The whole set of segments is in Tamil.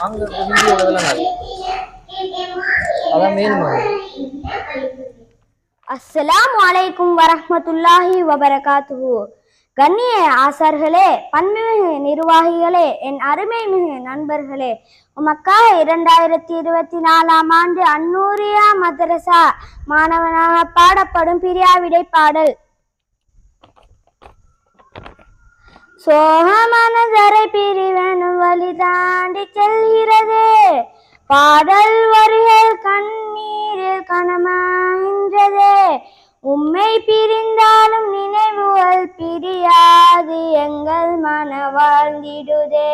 அங்க ஹிந்தியோட விளங்காது. அதான் மெயின் மாதிரி. அஸ்ஸலாமு அலைக்கும் வரஹ்மத்துல்லாஹி வபரகாத்துஹு. கண்ணிய ஆசார்களே, பண்புமிகு நிர்வாகிகளே, என் அருமை மிகு நண்பர்களே, உமக்காக 2024 ஆண்டு அன்னூரியா மதரசா மாணவனாக பாடப்படும் பிரியாவிடை பாடல். சோகமனதரை பிரிவனும் வழி தாண்டி செல்கிறதே, பாடல் வரிகள் கண்ணீரில் கனமாகின்றதே. உம்மை பிரிந்தாலும் நினைவுகள் பிரியாது, எங்கள் மன வாழ்ந்திடுதே.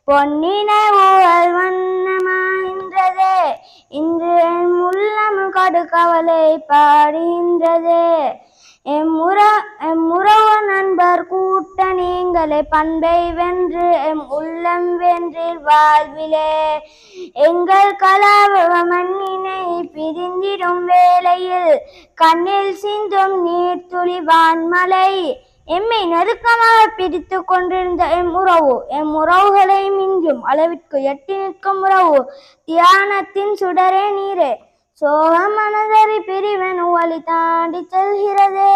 பொன்னினைவுகள் வண்ணமாகின்றதே, இன்று என் உள்ளம் கடுகவலை பாடுகின்றதே. எம்முறவு நண்பர் கூட்ட நீங்களே, பண்பை வென்று எம் உள்ளம் வென்றீர் வாழ்விலே. எங்கள் கலவ மண்ணினை பிரிந்திடும் வேளையில் கண்ணில் சிந்தும் நீர்த்துளி வான்மலை. எம்மை நெருக்கமாக பிடித்து கொண்டிருந்த எம் உறவுகளை மிஞ்சும் அளவிற்கு எட்டி நிற்கும் உறவு தியானத்தின் சுடரே நீரே. சோகம் மனதறி பிரிவன் வழி தாண்டி செல்கிறதே,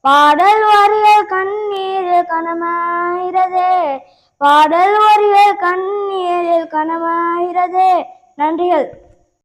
பாடல் வரிகள் கண்ணீரில் கனமாகிறதே. பாடல் வரிகள் கண்ணீரில் கனமாகிறதே. நன்றிகள்.